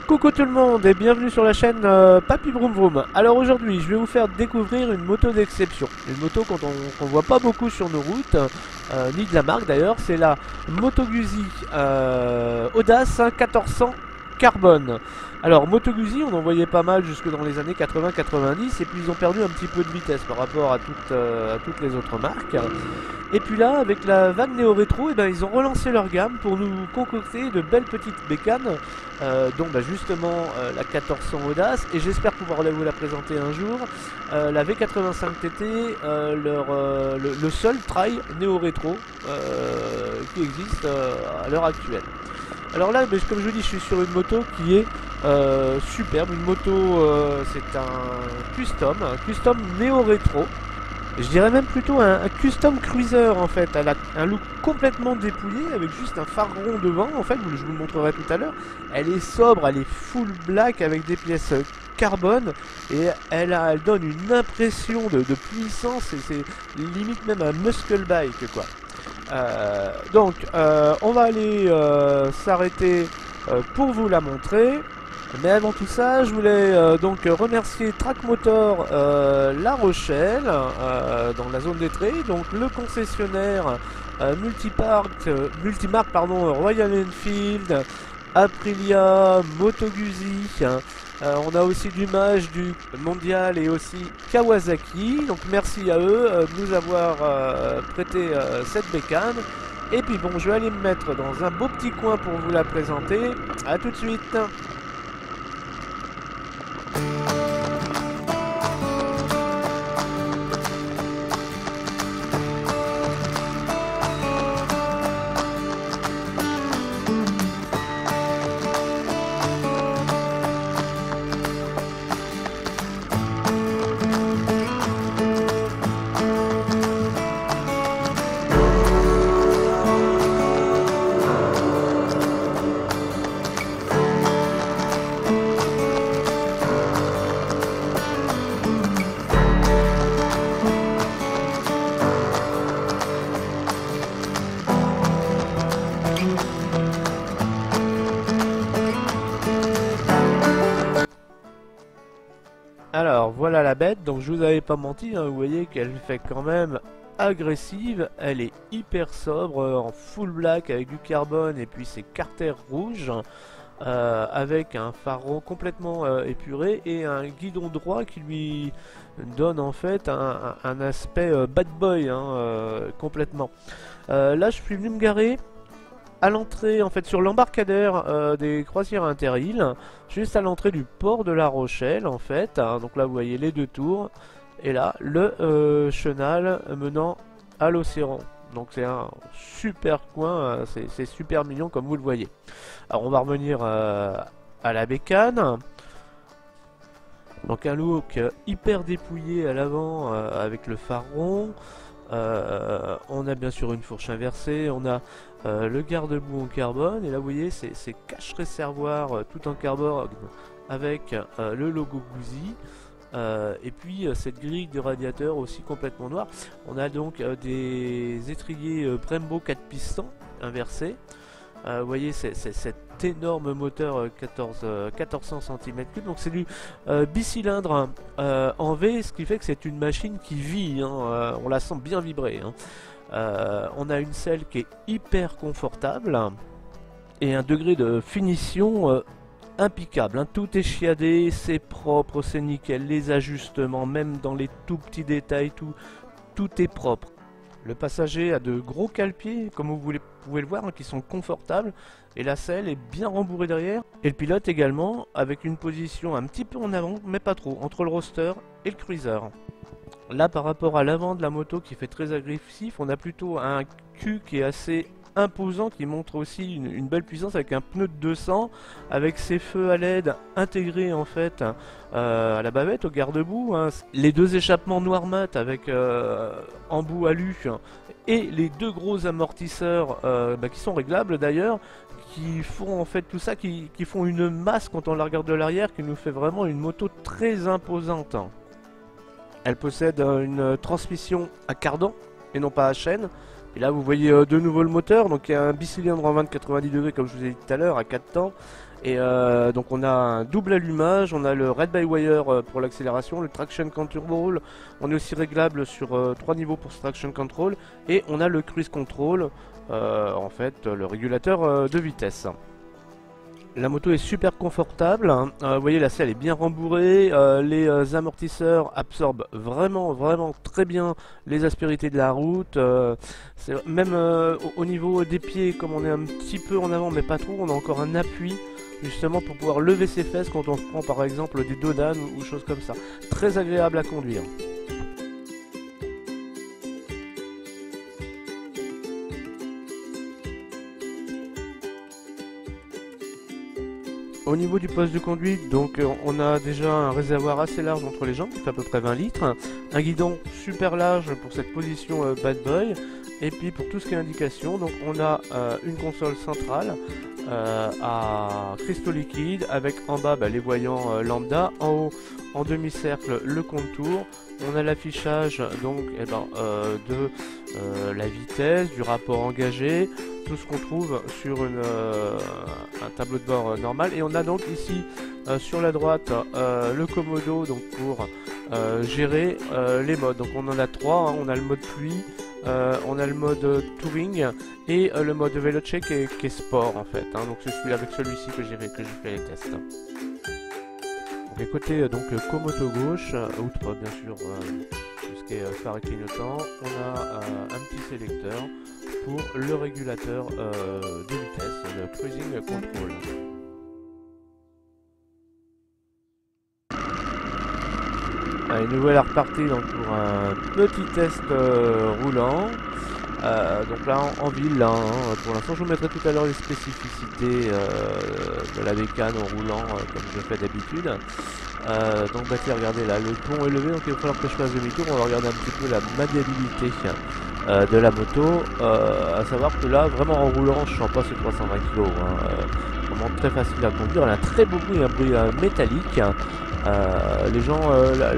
Coucou tout le monde et bienvenue sur la chaîne Papy Vroom Vroom. Alors aujourd'hui je vais vous faire découvrir une moto d'exception. Une moto qu'on voit pas beaucoup sur nos routes, ni de la marque d'ailleurs. C'est la Moto Guzzi Audace 1400 Carbone. Alors Moto Guzzi on en voyait pas mal jusque dans les années 80-90 et puis ils ont perdu un petit peu de vitesse par rapport à toutes les autres marques. Et puis là avec la vague néo-rétro, ils ont relancé leur gamme pour nous concocter de belles petites bécanes, dont justement la 1400 Audace, et j'espère pouvoir vous la présenter un jour. La V85 TT, le seul trail néo-rétro qui existe à l'heure actuelle. Alors là, comme je vous dis, je suis sur une moto qui est superbe, une moto, c'est un custom néo-rétro. Je dirais même plutôt un custom cruiser en fait. Elle a un look complètement dépouillé avec juste un phare rond devant. En fait, je vous le montrerai tout à l'heure. Elle est sobre, elle est full black avec des pièces carbone et elle donne une impression de puissance et c'est limite même un muscle bike quoi. On va aller s'arrêter pour vous la montrer. Mais avant tout ça, je voulais donc remercier Track Motor La Rochelle dans la zone des traits, donc le concessionnaire multimarque Royal Enfield, Aprilia, Moto Guzzi. On a aussi du Mage, du Mondial et aussi Kawasaki. Donc merci à eux de nous avoir prêté cette bécane. Et puis bon, je vais aller me mettre dans un beau petit coin pour vous la présenter. A tout de suite. Alors voilà la bête, donc je vous avais pas menti, hein, vous voyez qu'elle fait quand même agressive, elle est hyper sobre, en full black avec du carbone et puis ses carters rouges, avec un phare rond complètement épuré et un guidon droit qui lui donne en fait un aspect bad boy complètement. Là je suis venu me garer à l'entrée, en fait, sur l'embarcadère des croisières Interil, juste à l'entrée du port de La Rochelle, en fait. Donc là, vous voyez les deux tours, et là, le chenal menant à l'océan. Donc c'est un super coin, c'est super mignon comme vous le voyez. Alors on va revenir à la bécane. Donc un look hyper dépouillé à l'avant avec le phare rond. On a bien sûr une fourche inversée, on a le garde-boue en carbone, et là vous voyez c'est cache réservoir tout en carbone avec le logo Guzzi, et puis cette grille de radiateur aussi complètement noire. On a donc des étriers Brembo 4 pistons inversés. Vous voyez cet énorme moteur 1400 cm3, donc c'est du bicylindre en V, ce qui fait que c'est une machine qui vit, on la sent bien vibrer. On a une selle qui est hyper confortable et un degré de finition impeccable. Tout est chiadé, c'est propre, c'est nickel, les ajustements, même dans les tout petits détails, tout est propre. Le passager a de gros cale-pieds, comme vous pouvez le voir, qui sont confortables. Et la selle est bien rembourrée derrière. Et le pilote également, avec une position un petit peu en avant, mais pas trop, entre le roadster et le cruiser. Là, par rapport à l'avant de la moto qui fait très agressif, on a plutôt un cul qui est assez imposant, qui montre aussi une belle puissance avec un pneu de 200, avec ses feux à LED intégrés en fait à la bavette, au garde-boue, les deux échappements noir mat avec embout alu et les deux gros amortisseurs qui sont réglables d'ailleurs, qui font en fait tout ça, qui font une masse quand on la regarde de l'arrière, qui nous fait vraiment une moto très imposante. Elle possède une transmission à cardan et non pas à chaîne. Et là vous voyez de nouveau le moteur, donc il y a un bicylindre en 20 de 90 degrés comme je vous ai dit tout à l'heure à 4 temps. Et donc on a un double allumage, on a le Red by Wire pour l'accélération, le Traction Control, on est aussi réglable sur 3 niveaux pour ce Traction Control, et on a le Cruise Control, en fait le régulateur de vitesse. La moto est super confortable, hein. Vous voyez la selle est bien rembourrée, les amortisseurs absorbent vraiment très bien les aspérités de la route, même au niveau des pieds, comme on est un petit peu en avant mais pas trop, on a encore un appui justement pour pouvoir lever ses fesses quand on prend par exemple des dodanes ou choses comme ça. Très agréable à conduire. Au niveau du poste de conduite, donc on a déjà un réservoir assez large entre les jambes, qui fait à peu près 20 litres, un guidon super large pour cette position bad boy, et puis pour tout ce qui est indication, donc on a une console centrale à cristaux liquides avec en bas les voyants lambda, en haut en demi-cercle le contour. On a l'affichage donc de la vitesse, du rapport engagé, tout ce qu'on trouve sur un tableau de bord normal. Et on a donc ici sur la droite le Komodo donc pour gérer les modes. Donc on en a 3, hein. On a le mode pluie, on a le mode touring et le mode vélo qui est sport en fait, hein. Donc c'est avec celui-ci que j'ai fait les tests. Donc à côté donc Komodo gauche, outre bien sûr tout ce qui est phare et clignotant, on a un petit sélecteur pour le régulateur de vitesse, le cruising control. Allez, nous voilà repartis donc pour un petit test roulant. Donc là en ville, là, hein, pour l'instant je vous mettrai tout à l'heure les spécificités de la bécane en roulant comme je fais d'habitude. Donc bah tiens, regardez là, le pont est levé, donc il va falloir que je fasse demi-tour. On va regarder un petit peu la maniabilité de la moto, à savoir que là vraiment en roulant je sens pas ces 320 kg, hein, vraiment très facile à conduire. Elle a un très beau bruit, un bruit métallique. Les gens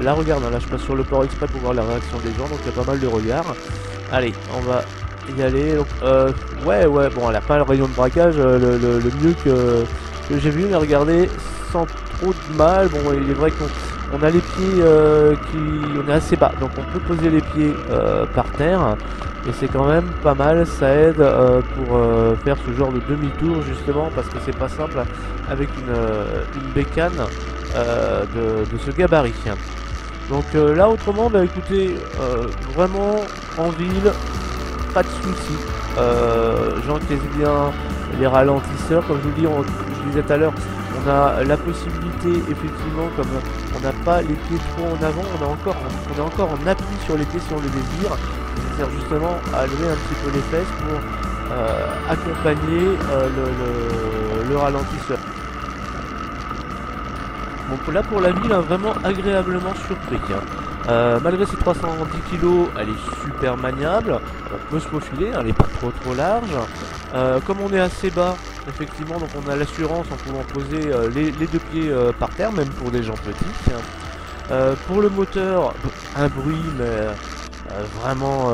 la regardent, hein. Là je passe sur le port exprès pour voir la réaction des gens, donc il y a pas mal de regards. Allez, on va y aller. Donc, ouais, bon, elle a pas le rayon de braquage le mieux que j'ai vu, mais regardez, sans trop de mal. Bon, il est vrai qu'on a les pieds on est assez bas, donc on peut poser les pieds par terre, et c'est quand même pas mal. Ça aide pour faire ce genre de demi-tour, justement, parce que c'est pas simple avec une bécane de ce gabarit. Donc là autrement, bah écoutez, vraiment en ville, pas de soucis. J'encaisse bien les ralentisseurs, comme je vous je disais tout à l'heure, on a la possibilité effectivement, comme on n'a pas les pieds trop en avant, on est encore en appui sur les pieds si on le désire. Ça sert justement à lever un petit peu les fesses pour accompagner le ralentisseur. Donc là pour la ville, hein, vraiment agréablement surpris, hein. Malgré ses 310 kg, elle est super maniable, on peut se faufiler, elle n'est pas trop large. Comme on est assez bas, effectivement, donc on a l'assurance en pouvant poser les deux pieds par terre, même pour des gens petits. Pour le moteur, un bruit mais vraiment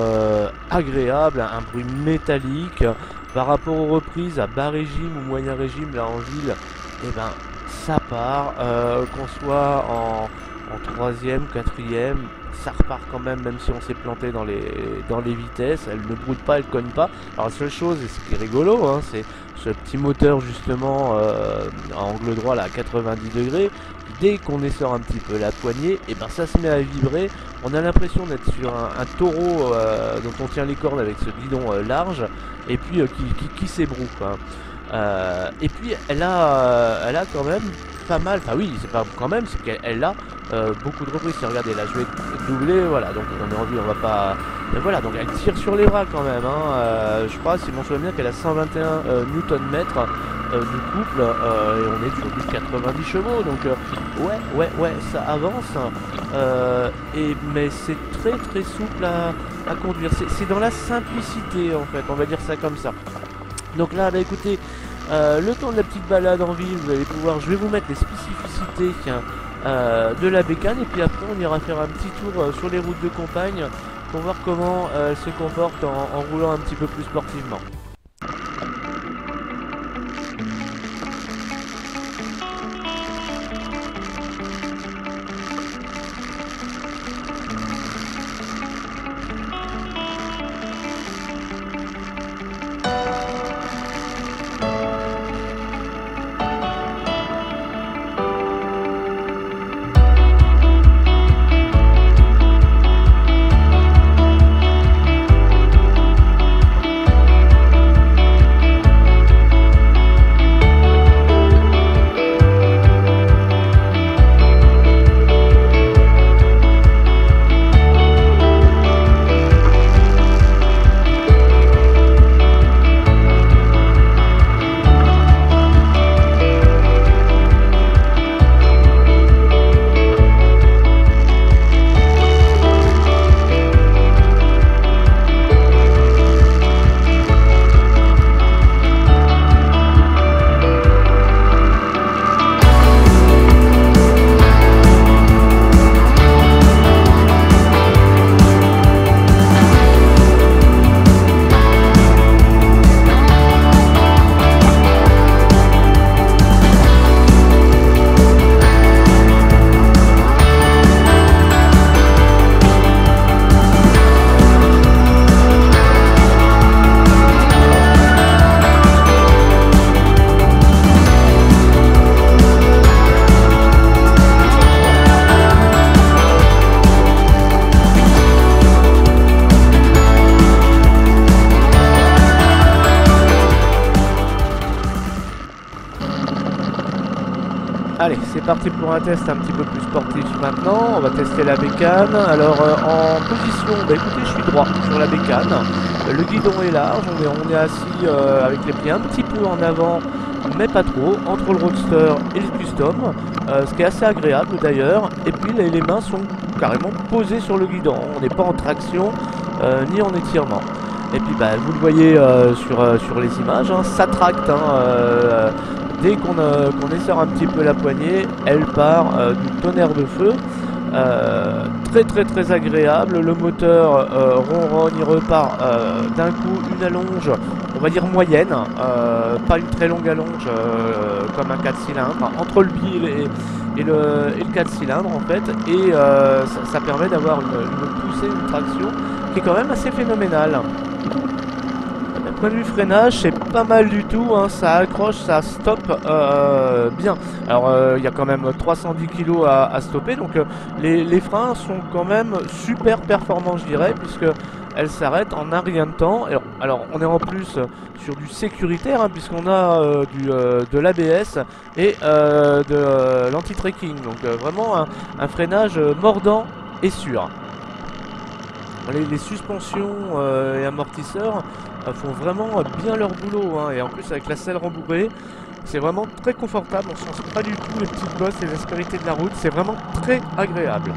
agréable, un bruit métallique. Par rapport aux reprises à bas régime ou moyen régime, là en ville, et ben ça part, qu'on soit en 3ème, 4ème, ça repart quand même si on s'est planté dans les vitesses. Elle ne brûle pas, elle cogne pas. Alors la seule chose, et ce qui est rigolo, hein, c'est ce petit moteur justement à angle droit là à 90 degrés. Dès qu'on essore un petit peu la poignée, et ben ça se met à vibrer. On a l'impression d'être sur un taureau dont on tient les cornes avec ce guidon large, et puis qui s'ébroue, quoi. Et puis elle a quand même pas mal, enfin oui, c'est pas quand même, c'est qu'elle a beaucoup de reprises. Regardez là, je vais doubler, voilà, donc on est rendu, on va pas, mais voilà, donc elle tire sur les bras quand même, hein. Je crois, si je m'en souviens bien, qu'elle a 121 Nm du couple, et on est sur du 90 chevaux, donc ouais, ça avance, mais c'est très souple à conduire. C'est dans la simplicité en fait, on va dire ça comme ça. Donc là, bah écoutez, Le temps de la petite balade en ville, vous allez pouvoir, je vais vous mettre les spécificités de la bécane, et puis après on ira faire un petit tour sur les routes de campagne pour voir comment elle se comporte en roulant un petit peu plus sportivement. Allez, c'est parti pour un test un petit peu plus sportif maintenant. On va tester la bécane. Alors en position, bah écoutez, je suis droit sur la bécane. Le guidon est large, on est assis avec les pieds un petit peu en avant, mais pas trop, entre le roadster et le custom, ce qui est assez agréable d'ailleurs. Et puis les mains sont carrément posées sur le guidon. On n'est pas en traction ni en étirement. Et puis bah, vous le voyez sur les images, hein, ça tracte. Dès qu'on essore un petit peu la poignée, elle part du tonnerre de feu. Très agréable. Le moteur ronronne, il repart d'un coup une allonge, on va dire moyenne, pas une très longue allonge comme un 4 cylindres, entre le bi et le 4 cylindres en fait, et ça permet d'avoir une poussée, une traction qui est quand même assez phénoménale. D'un point de vue freinage, c'est pas mal du tout, hein, ça accroche, ça stoppe bien. Alors il y a quand même 310 kg à stopper, donc les freins sont quand même super performants, je dirais, puisque elles s'arrêtent en un rien de temps. Alors on est en plus sur du sécuritaire, hein, puisqu'on a de l'ABS et de l'anti-trekking, donc vraiment un freinage mordant et sûr. Les suspensions et amortisseurs font vraiment bien leur boulot, hein, et en plus avec la selle rembourrée, c'est vraiment très confortable, on sent pas du tout les petites bosses et les aspérités de la route, c'est vraiment très agréable.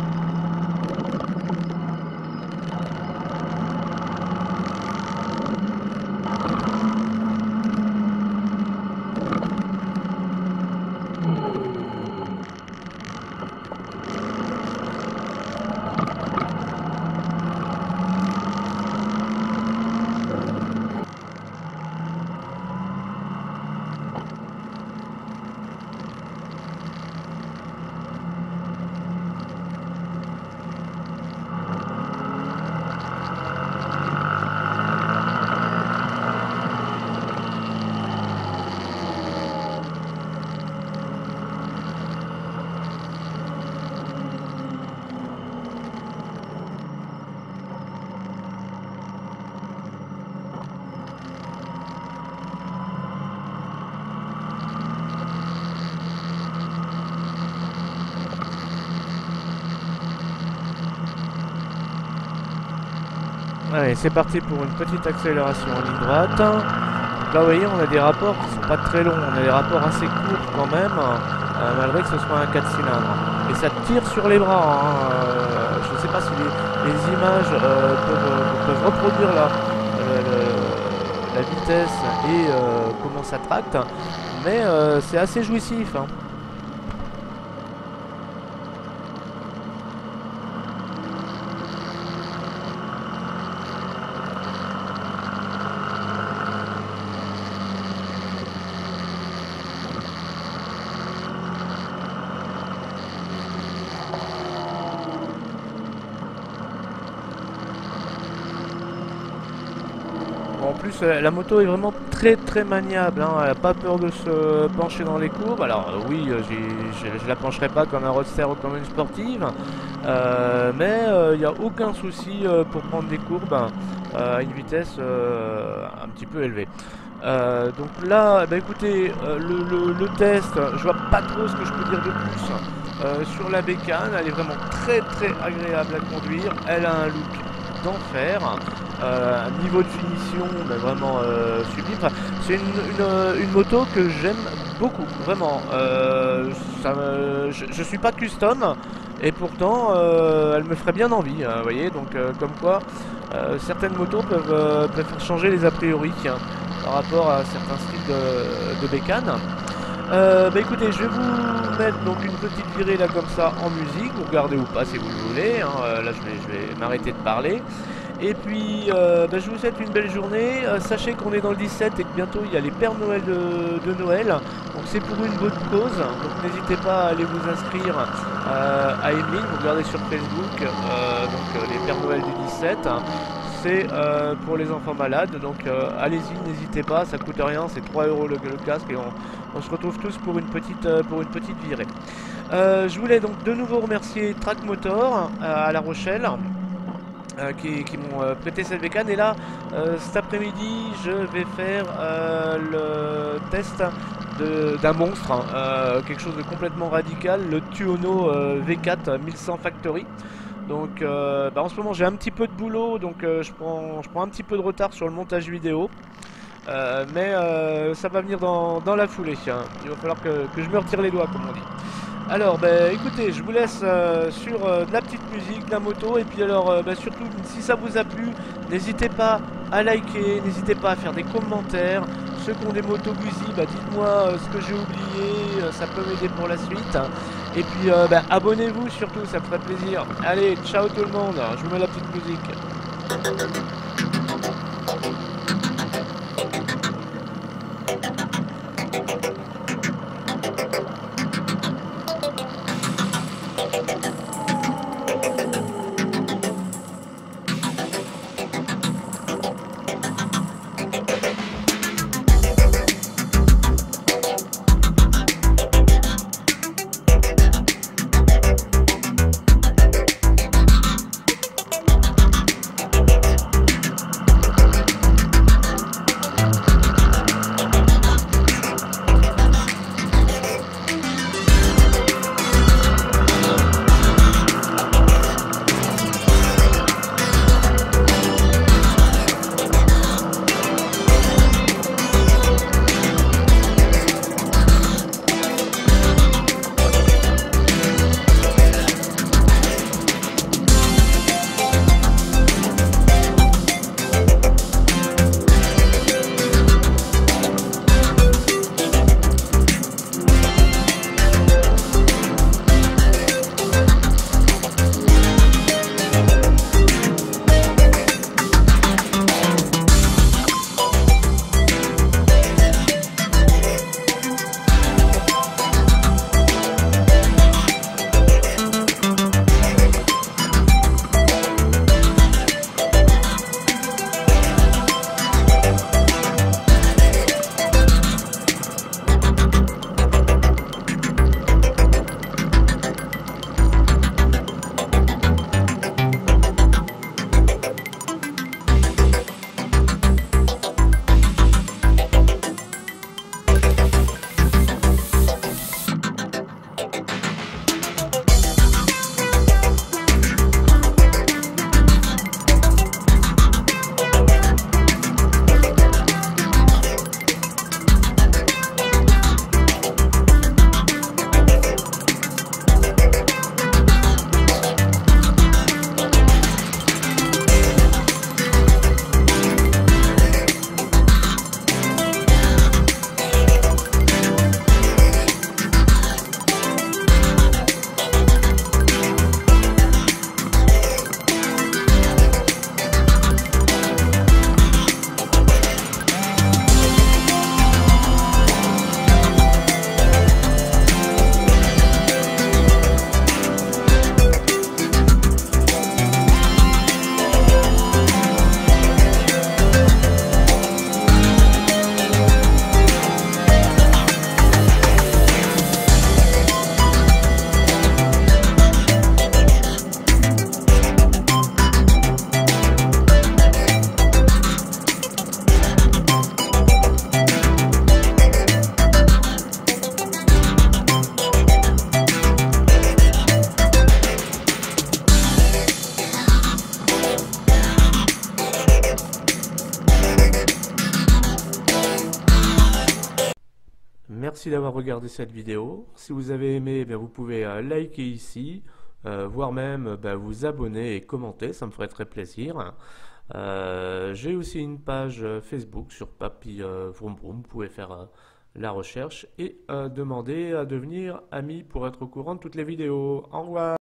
Allez, c'est parti pour une petite accélération en ligne droite. Donc là, vous voyez, on a des rapports qui sont pas très longs, on a des rapports assez courts quand même, malgré que ce soit un 4 cylindres. Et ça tire sur les bras, hein. Je ne sais pas si les images peuvent reproduire la la vitesse et comment ça tracte, mais c'est assez jouissif, hein. En plus, la moto est vraiment très maniable, hein. Elle n'a pas peur de se pencher dans les courbes. Alors oui, je la pencherai pas comme un roadster ou comme une sportive, mais il n'y a aucun souci pour prendre des courbes à une vitesse un petit peu élevée. Donc là, bah écoutez, le test, je vois pas trop ce que je peux dire de plus sur la bécane. Elle est vraiment très agréable à conduire. Elle a un look d'enfer, un niveau de finition bah, vraiment sublime. Enfin, c'est une moto que j'aime beaucoup, vraiment. Je suis pas custom et pourtant elle me ferait bien envie, vous voyez, donc comme quoi certaines motos peuvent faire changer les a priori par rapport à certains styles de bécane. Bah écoutez, je vais vous mettre donc une petite virée là comme ça en musique, vous regardez ou pas si vous le voulez, hein. Là je vais m'arrêter de parler. Et puis bah, je vous souhaite une belle journée. Sachez qu'on est dans le 17 et que bientôt il y a les Pères Noël de Noël. Donc c'est pour une bonne cause. Donc n'hésitez pas à aller vous inscrire à Emeline, vous regardez sur Facebook. Donc les Pères Noël du 17. C'est pour les enfants malades, donc allez-y, n'hésitez pas, ça coûte rien, c'est 3 € le casque et on se retrouve tous pour une petite virée. Je voulais donc de nouveau remercier Track Motor à La Rochelle qui m'ont prêté cette bécane, et là cet après-midi je vais faire le test d'un monstre, hein, quelque chose de complètement radical, le Tuono V4 1100 Factory. Donc bah en ce moment j'ai un petit peu de boulot, donc je prends un petit peu de retard sur le montage vidéo. Mais ça va venir dans la foulée, hein. Il va falloir que je me retire les doigts comme on dit. Alors bah écoutez, je vous laisse sur de la petite musique, de la moto, et puis alors bah, surtout si ça vous a plu, n'hésitez pas à liker, n'hésitez pas à faire des commentaires. Ceux qui ont des motos Guzzi, bah dites-moi ce que j'ai oublié, ça peut m'aider pour la suite. Et puis bah, abonnez-vous surtout, ça me ferait plaisir. Allez, ciao tout le monde, je vous mets la petite musique. merci d'avoir regardé cette vidéo. Si vous avez aimé, vous pouvez liker ici, voire même vous abonner et commenter, ça me ferait très plaisir. J'ai aussi une page Facebook sur Papy Vroom Vroom, vous pouvez faire la recherche et demander à devenir ami pour être au courant de toutes les vidéos. Au revoir!